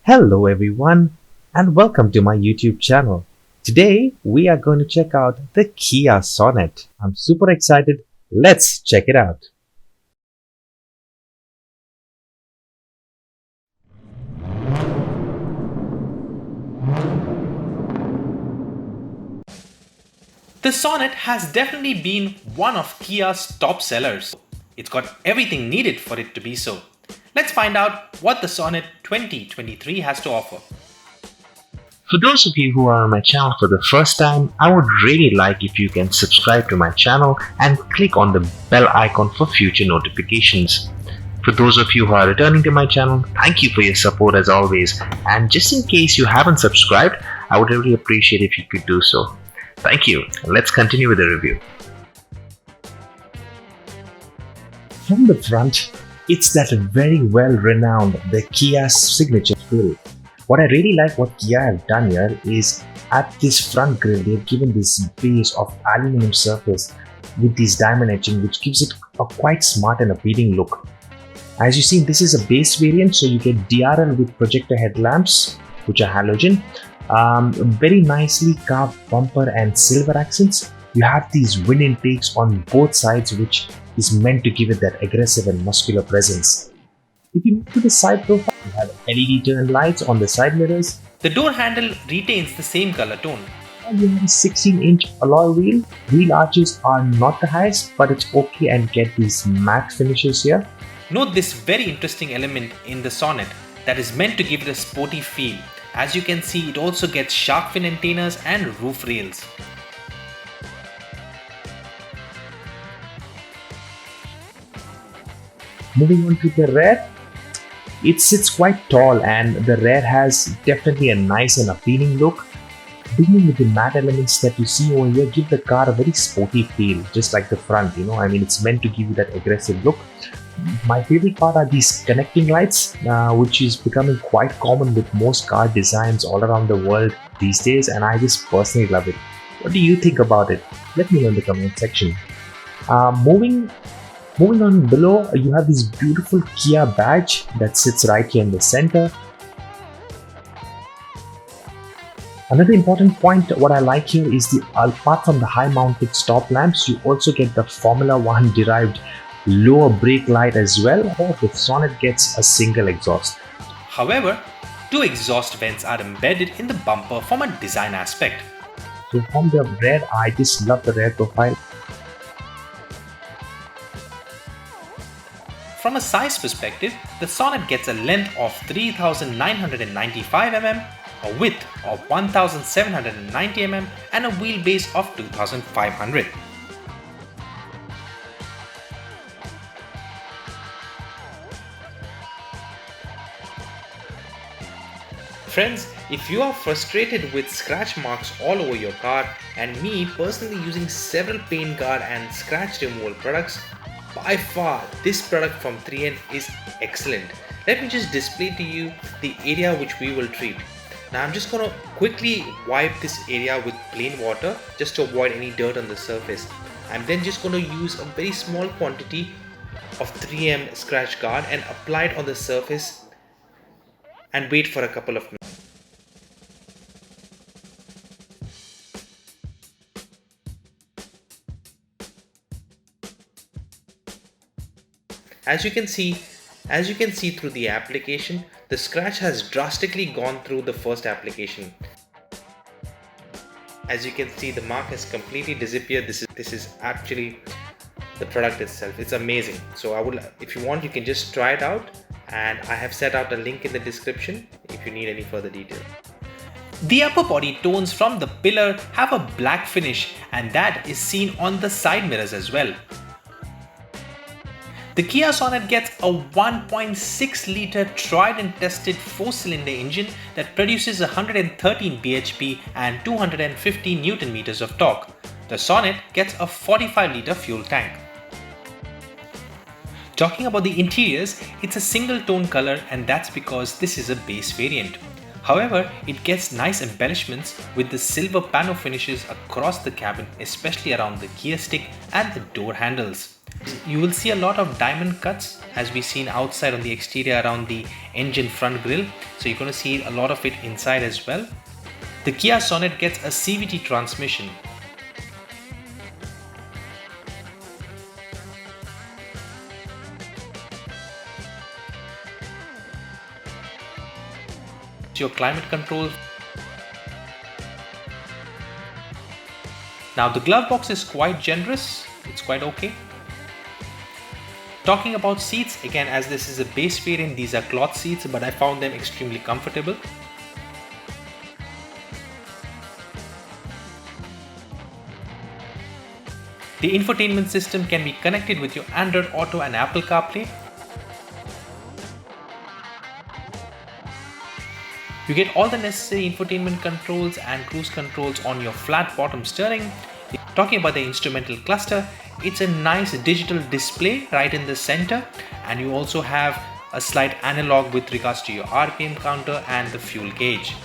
Hello everyone and welcome to my YouTube channel. Today we are going to check out the Kia Sonet. I'm super excited. Let's check it out. The Sonet has definitely been one of Kia's top sellers. It's got everything needed for it to be so. Let's find out what the Sonet 2023 has to offer. For those of you who are on my channel for the first time, I would really like if you can subscribe to my channel and click on the bell icon for future notifications. For those of you who are returning to my channel, thank you for your support as always, and just in case you haven't subscribed, I would really appreciate if you could do so. Thank you. Let's continue with the review. From the front, it's that very well-renowned the Kia signature grille. What I really like what Kia have done here is at this front grille they've given this base of aluminum surface with this diamond etching, which gives it a quite smart and appealing look. As you see, this is a base variant, so you get DRL with projector headlamps which are halogen. Very nicely carved bumper and silver accents. You have these wind intakes on both sides, which is meant to give it that aggressive and muscular presence. If you move to the side profile, you have LED turn lights on the side mirrors. The door handle retains the same color tone. You have a 16-inch alloy wheel. Wheel arches are not the highest, but it's okay and get these matte finishes here. Note this very interesting element in the Sonet that is meant to give it a sporty feel. As you can see, it also gets shark fin antennas and roof rails. Moving on to the rear, it sits quite tall and the rear has definitely a nice and appealing look. Beginning with the matte elements that you see over here give the car a very sporty feel, just like the front, it's meant to give you that aggressive look. My favorite part are these connecting lights, which is becoming quite common with most car designs all around the world these days, and I just personally love it. What do you think about it? Let me know in the comment section. Moving on below, you have this beautiful Kia badge that sits right here in the center. Another important point, what I like here is apart from the high mounted stop lamps, you also get the Formula 1 derived lower brake light as well. The Sonet gets a single exhaust. However, two exhaust vents are embedded in the bumper from a design aspect. So from the rear, I just love the rear profile. From a size perspective, the Sonet gets a length of 3,995 mm, a width of 1,790 mm and a wheelbase of 2,500. Friends, if you are frustrated with scratch marks all over your car, and me personally using several paint guard and scratch removal products, by far this product from 3M is excellent. Let me just display to you the area which we will treat. Now I'm just gonna quickly wipe this area with plain water just to avoid any dirt on the surface. I'm then just gonna use a very small quantity of 3M scratch guard and apply it on the surface and wait for a couple of minutes. As you can see through the application, the scratch has drastically gone through the first application. As you can see, the mark has completely disappeared. This is actually the product itself. It's amazing. So if you want, you can just try it out, and I have set out a link in the description if you need any further detail. The upper body tones from the pillar have a black finish, and that is seen on the side mirrors as well. The Kia Sonet gets a 1.6-litre tried and tested 4-cylinder engine that produces 113 bhp and 250 Nm of torque. The Sonet gets a 45-litre fuel tank. Talking about the interiors, it's a single tone color, and that's because this is a base variant. However, it gets nice embellishments with the silver pano finishes across the cabin, especially around the gear stick and the door handles. You will see a lot of diamond cuts as we seen outside on the exterior around the engine front grille. So you're going to see a lot of it inside as well. The Kia Sonet gets a CVT transmission. Your climate control. Now the glove box is quite generous, it's quite okay. Talking about seats, again, as this is a base variant, these are cloth seats, but I found them extremely comfortable. The infotainment system can be connected with your Android Auto and Apple CarPlay. You get all the necessary infotainment controls and cruise controls on your flat bottom steering. Talking about the instrumental cluster, it's a nice digital display right in the center, and you also have a slight analog with regards to your RPM counter and the fuel gauge.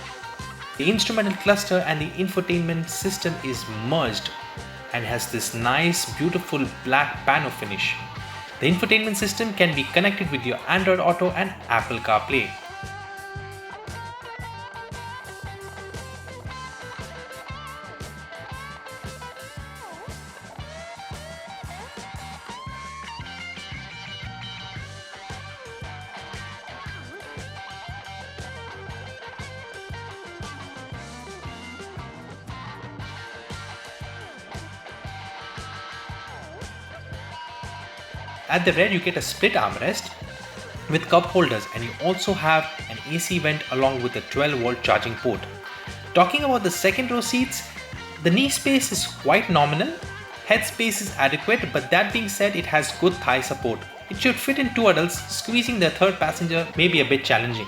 The instrumental cluster and the infotainment system is merged and has this nice beautiful black pano finish. The infotainment system can be connected with your Android Auto and Apple CarPlay. At the rear you get a split armrest with cup holders, and you also have an AC vent along with a 12-volt charging port. Talking about the second row seats, the knee space is quite nominal, head space is adequate, but that being said, it has good thigh support. It should fit in two adults, squeezing the third passenger may be a bit challenging.